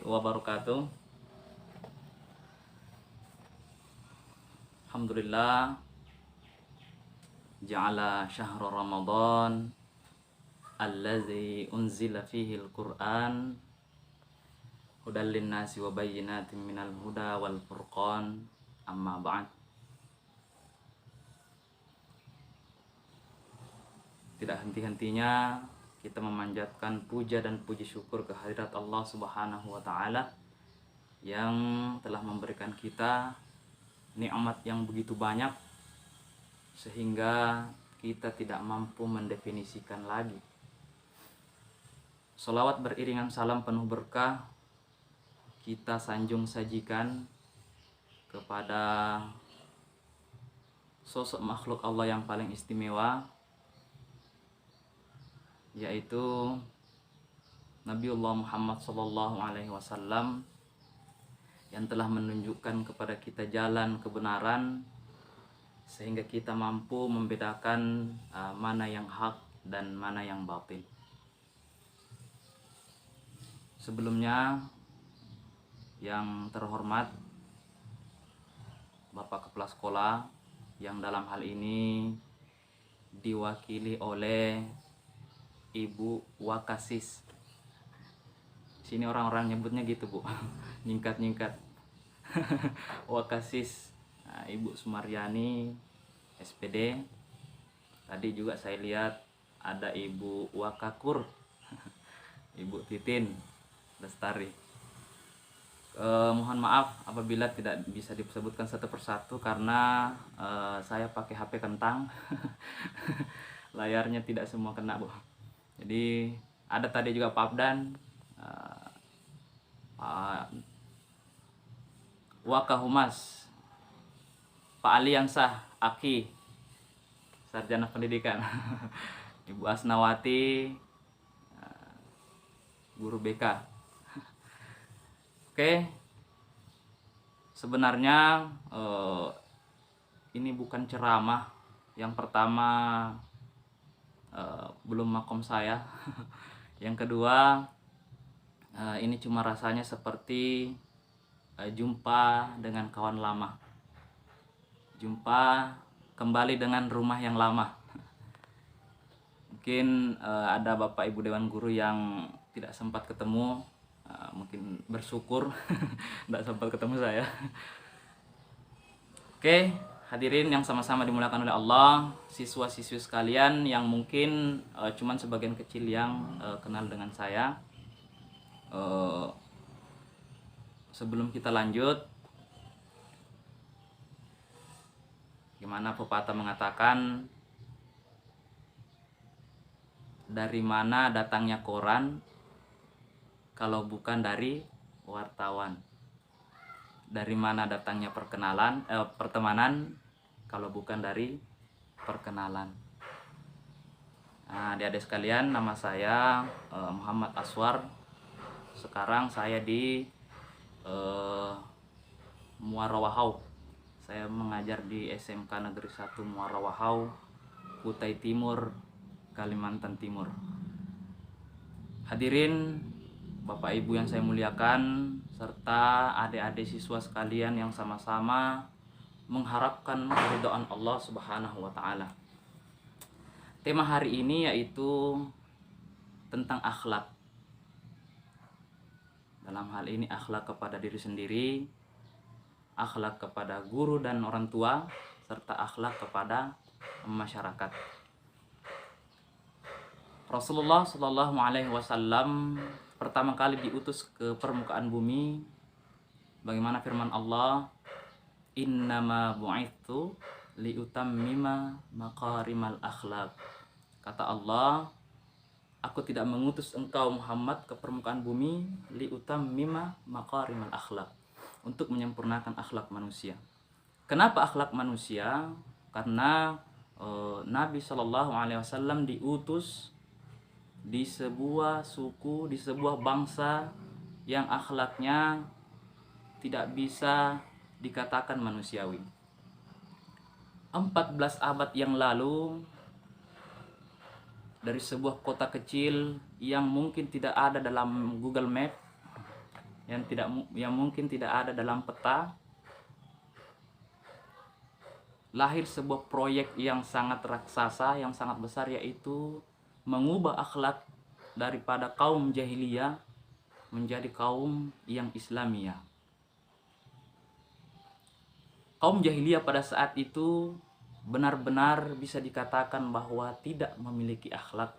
wabarakatuh. Alhamdulillah, ja'ala syahra Ramadan allazi unzila fihi al-Qur'an hudal linnasi wa bayyinatin minal huda wal furqan, amma ba'd. Tidak henti-hentinya kita memanjatkan puja dan puji syukur kehadirat Allah Subhanahu wa taala yang telah memberikan kita nikmat yang begitu banyak sehingga kita tidak mampu mendefinisikan lagi. Sholawat beriringan salam penuh berkah kita sanjung sajikan kepada sosok makhluk Allah yang paling istimewa, yaitu Nabiullah Muhammad SAW, yang telah menunjukkan kepada kita jalan kebenaran sehingga kita mampu membedakan mana yang hak dan mana yang batil. Sebelumnya, yang terhormat Bapak Kepala Sekolah yang dalam hal ini diwakili oleh Ibu Wakasis. Sini orang-orang nyebutnya gitu, Bu. Nyingkat-nyingkat. Wakasis. Nah, Ibu Sumaryani SPD. Tadi juga saya lihat ada Ibu Wakakur. Ibu Titin Lestari. Mohon maaf apabila tidak bisa disebutkan satu persatu karena saya pakai HP kentang. Layarnya tidak semua kena, Bu. Jadi ada tadi juga Pak Abdan, Pak Wakahumas, Pak Aliansah Aki, Sarjana Pendidikan, Ibu Asnawati, guru BK. Oke, sebenarnya ini bukan ceramah. Yang pertama, belum makom saya. Yang kedua, ini cuma rasanya seperti jumpa dengan kawan lama, jumpa kembali dengan rumah yang lama. Mungkin ada Bapak Ibu Dewan Guru yang tidak sempat ketemu, mungkin bersyukur tidak sempat ketemu saya. Oke, hadirin yang sama-sama dimuliakan oleh Allah, siswa-siswi sekalian yang mungkin cuman sebagian kecil yang kenal dengan saya. Sebelum kita lanjut, gimana pepatah mengatakan, dari mana datangnya koran kalau bukan dari wartawan? Dari mana datangnya pertemanan kalau bukan dari perkenalan? Nah, adik-adik sekalian, nama saya Muhammad Aswar. Sekarang saya di Muara Wahau. Saya mengajar di SMK Negeri 1 Muara Wahau, Kutai Timur, Kalimantan Timur. Hadirin Bapak Ibu yang saya muliakan, serta adik-adik siswa sekalian yang sama-sama mengharapkan keridhaan Allah Subhanahu wa taala. Tema hari ini yaitu tentang akhlak. Dalam hal ini akhlak kepada diri sendiri, akhlak kepada guru dan orang tua, serta akhlak kepada masyarakat. Rasulullah Shallallahu Alaihi Wasallam pertama kali diutus ke permukaan bumi, bagaimana firman Allah, innama bu'itsu liutammima maqarimal akhlak. Kata Allah, aku tidak mengutus engkau Muhammad ke permukaan bumi liutammima maqarimal akhlak, untuk menyempurnakan akhlak manusia. Kenapa akhlak manusia? Karena Nabi Shallallahu Alaihi Wasallam diutus di sebuah suku, di sebuah bangsa yang akhlaknya tidak bisa dikatakan manusiawi. 14 abad yang lalu, dari sebuah kota kecil yang mungkin tidak ada dalam Google Map, yang mungkin tidak ada dalam peta, lahir sebuah proyek yang sangat raksasa, yang sangat besar, yaitu mengubah akhlak daripada kaum jahiliyah menjadi kaum yang Islamiyah. Kaum jahiliyah pada saat itu benar-benar bisa dikatakan bahwa tidak memiliki akhlak.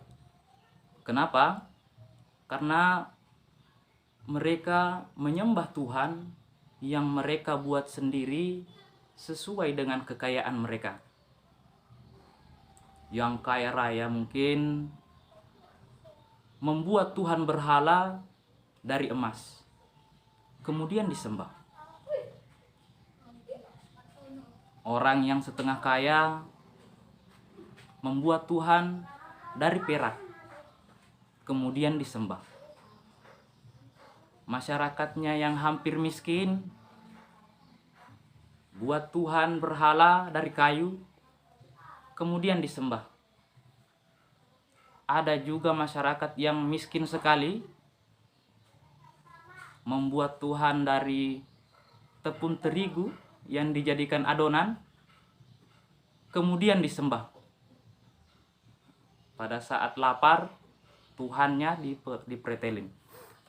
Kenapa? Karena mereka menyembah Tuhan yang mereka buat sendiri sesuai dengan kekayaan mereka. Yang kaya raya mungkin membuat Tuhan berhala dari emas, kemudian disembah. Orang yang setengah kaya membuat Tuhan dari perak, kemudian disembah. Masyarakatnya yang hampir miskin buat Tuhan berhala dari kayu, kemudian disembah. Ada juga masyarakat yang miskin sekali membuat Tuhan dari tepung terigu yang dijadikan adonan, kemudian disembah. Pada saat lapar, Tuhannya dipretelin.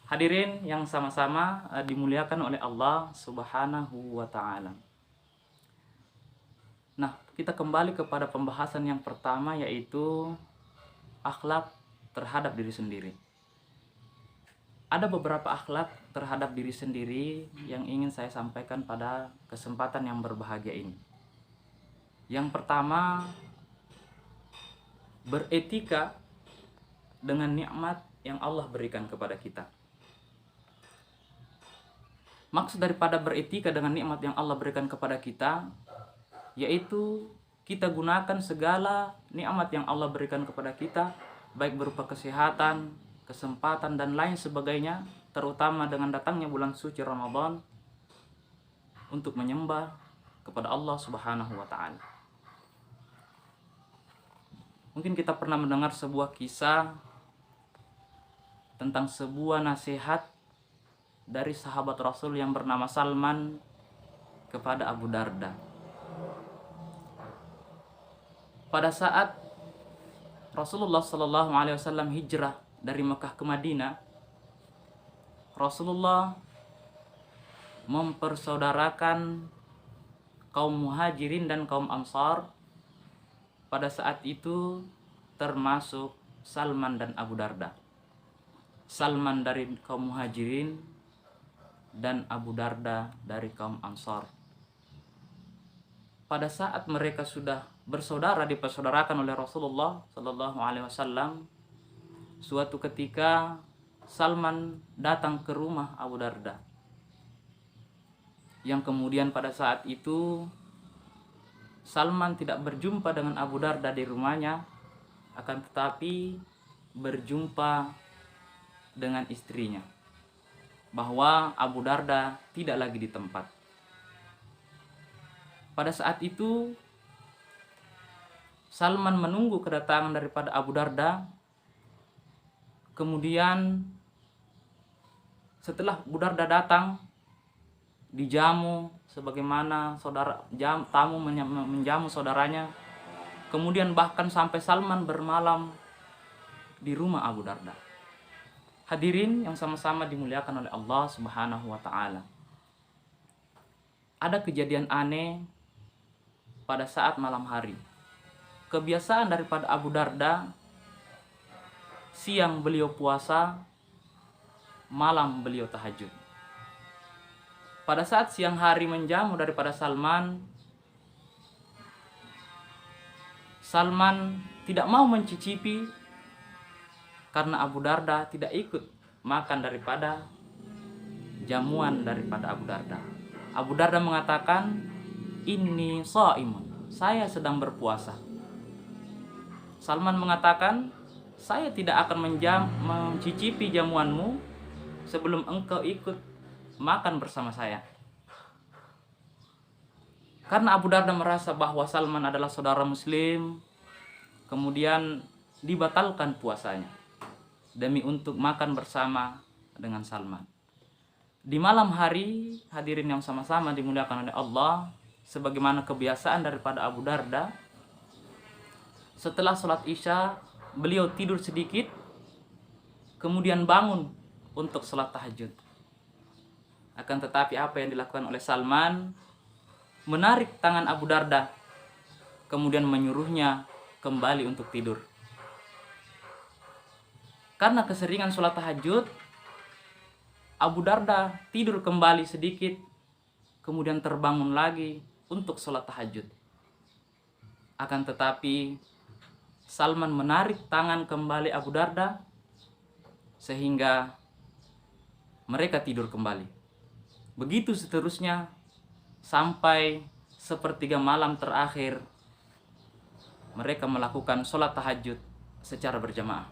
Hadirin yang sama-sama dimuliakan oleh Allah Subhanahu wa ta'ala. Nah, kita kembali kepada pembahasan yang pertama, yaitu akhlak terhadap diri sendiri. Ada beberapa akhlak terhadap diri sendiri yang ingin saya sampaikan pada kesempatan yang berbahagia ini. Yang pertama, beretika dengan nikmat yang Allah berikan kepada kita. Maksud daripada beretika dengan nikmat yang Allah berikan kepada kita, yaitu kita gunakan segala nikmat yang Allah berikan kepada kita, baik berupa kesehatan, kesempatan, dan lain sebagainya, terutama dengan datangnya bulan suci Ramadan, untuk menyembah kepada Allah Subhanahu wa ta'ala. Mungkin kita pernah mendengar sebuah kisah tentang sebuah nasihat dari sahabat Rasul yang bernama Salman kepada Abu Darda. Pada saat Rasulullah SAW hijrah dari Mekah ke Madinah, Rasulullah mempersaudarakan kaum muhajirin dan kaum ansar. Pada saat itu termasuk Salman dan Abu Darda. Salman dari kaum muhajirin dan Abu Darda dari kaum ansar. Pada saat mereka sudah bersaudara, dipersaudarakan oleh Rasulullah SAW, suatu ketika Salman datang ke rumah Abu Darda, yang kemudian pada saat itu Salman tidak berjumpa dengan Abu Darda di rumahnya, akan tetapi berjumpa dengan istrinya, bahwa Abu Darda tidak lagi di tempat. Pada saat itu Salman menunggu kedatangan daripada Abu Darda. Kemudian setelah Abu Darda datang, dijamu sebagaimana tamu menjamu saudaranya. Kemudian bahkan sampai Salman bermalam di rumah Abu Darda. Hadirin yang sama-sama dimuliakan oleh Allah Subhanahu wa ta'ala. Ada kejadian aneh pada saat malam hari. Kebiasaan daripada Abu Darda, siang beliau puasa, malam beliau tahajud. Pada saat siang hari menjamu daripada Salman, Salman tidak mau mencicipi karena Abu Darda tidak ikut makan daripada jamuan daripada Abu Darda. Abu Darda mengatakan, "Inni shaimun," saya sedang berpuasa. Salman mengatakan, "Saya tidak akan mencicipi jamuanmu sebelum engkau ikut makan bersama saya." Karena Abu Darda merasa bahwa Salman adalah saudara muslim, kemudian dibatalkan puasanya demi untuk makan bersama dengan Salman. Di malam hari, hadirin yang sama-sama dimuliakan oleh Allah, sebagaimana kebiasaan daripada Abu Darda, setelah sholat Isya beliau tidur sedikit, kemudian bangun untuk sholat tahajud. Akan tetapi apa yang dilakukan oleh Salman, menarik tangan Abu Darda, kemudian menyuruhnya kembali untuk tidur. Karena keseringan sholat tahajud, Abu Darda tidur kembali sedikit, kemudian terbangun lagi untuk sholat tahajud. Akan tetapi Salman menarik tangan kembali Abu Darda sehingga mereka tidur kembali. Begitu seterusnya sampai sepertiga malam terakhir mereka melakukan sholat tahajud secara berjamaah.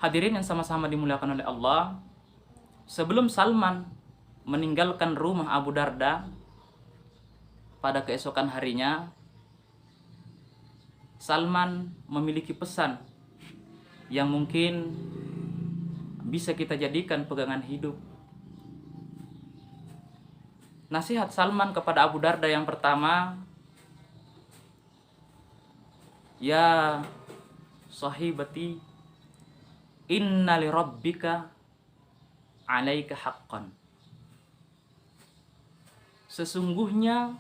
Hadirin yang sama-sama dimuliakan oleh Allah, sebelum Salman meninggalkan rumah Abu Darda pada keesokan harinya, Salman memiliki pesan yang mungkin bisa kita jadikan pegangan hidup. Nasihat Salman kepada Abu Darda yang pertama, ya sahibati, inna li rabbika alaika haqqan. Sesungguhnya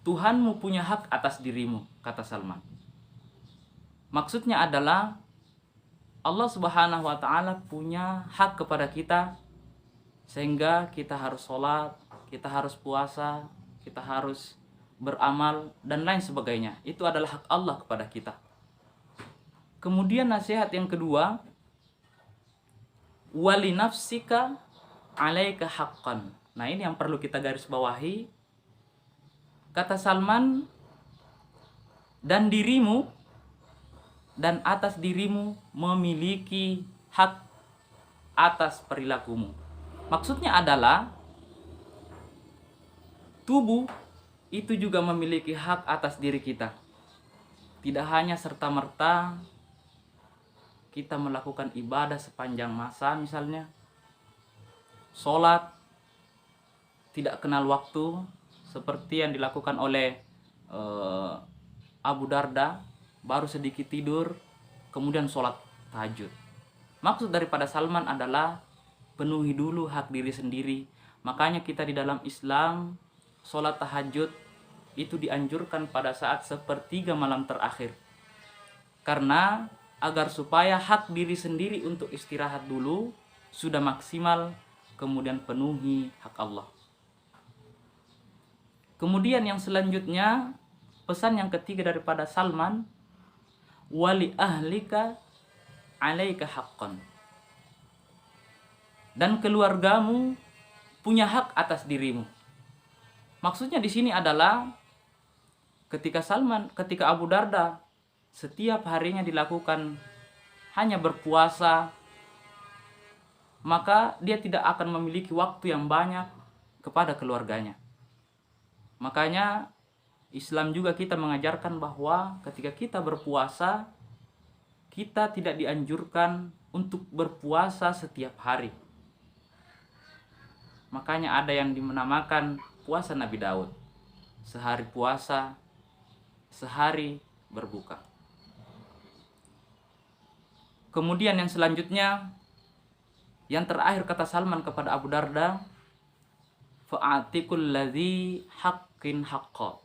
Tuhanmu punya hak atas dirimu, kata Salman. Maksudnya adalah Allah Subhanahu wa ta'ala punya hak kepada kita, sehingga kita harus sholat, kita harus puasa, kita harus beramal, dan lain sebagainya. Itu adalah hak Allah kepada kita. Kemudian nasihat yang kedua, wali nafsika alaika haqqan. Nah, ini yang perlu kita garis bawahi. Kata Salman, dan dirimu dan atas dirimu memiliki hak atas perilakumu. Maksudnya adalah tubuh itu juga memiliki hak atas diri kita. Tidak hanya serta-merta kita melakukan ibadah sepanjang masa, misalnya sholat tidak kenal waktu seperti yang dilakukan oleh Abu Darda, baru sedikit tidur kemudian sholat tahajud. Maksud daripada Salman adalah penuhi dulu hak diri sendiri. Makanya kita di dalam Islam sholat tahajud itu dianjurkan pada saat sepertiga malam terakhir, karena agar supaya hak diri sendiri untuk istirahat dulu sudah maksimal, kemudian penuhi hak Allah. Kemudian yang selanjutnya, pesan yang ketiga daripada Salman, wali ahlika alaika haqqan. Dan keluargamu punya hak atas dirimu. Maksudnya di sini adalah ketika Abu Darda setiap harinya dilakukan hanya berpuasa, maka dia tidak akan memiliki waktu yang banyak kepada keluarganya. Makanya Islam juga kita mengajarkan bahwa ketika kita berpuasa, kita tidak dianjurkan untuk berpuasa setiap hari. Makanya ada yang dinamakan puasa Nabi Daud. Sehari puasa, sehari berbuka. Kemudian yang selanjutnya, yang terakhir kata Salman kepada Abu Darda, fa'atikul ladzi haqqin haqqa.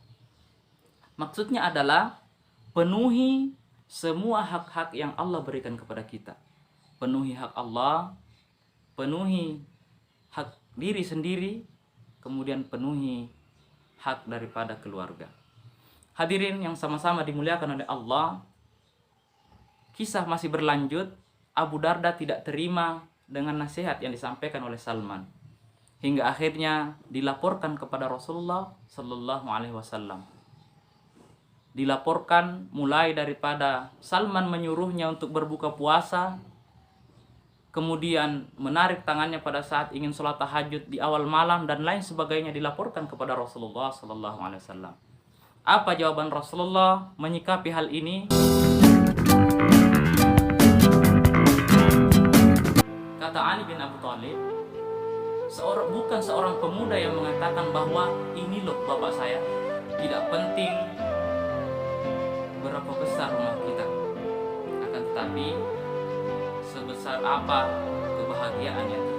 Maksudnya adalah penuhi semua hak-hak yang Allah berikan kepada kita. Penuhi hak Allah, penuhi hak diri sendiri, kemudian penuhi hak daripada keluarga. Hadirin yang sama-sama dimuliakan oleh Allah, kisah masih berlanjut. Abu Darda tidak terima dengan nasihat yang disampaikan oleh Salman, hingga akhirnya dilaporkan kepada Rasulullah Sallallahu Alaihi Wasallam. Dilaporkan mulai daripada Salman menyuruhnya untuk berbuka puasa, kemudian menarik tangannya pada saat ingin sholat tahajud di awal malam, dan lain sebagainya dilaporkan kepada Rasulullah Sallallahu Alaihi Wasallam. Apa jawaban Rasulullah menyikapi hal ini? Kata Ali bin Abi Thalib, bukan seorang pemuda yang mengatakan bahwa ini loh bapak saya. Tidak penting berapa besar rumah kita, akan tetapi sebesar apa kebahagiaan yang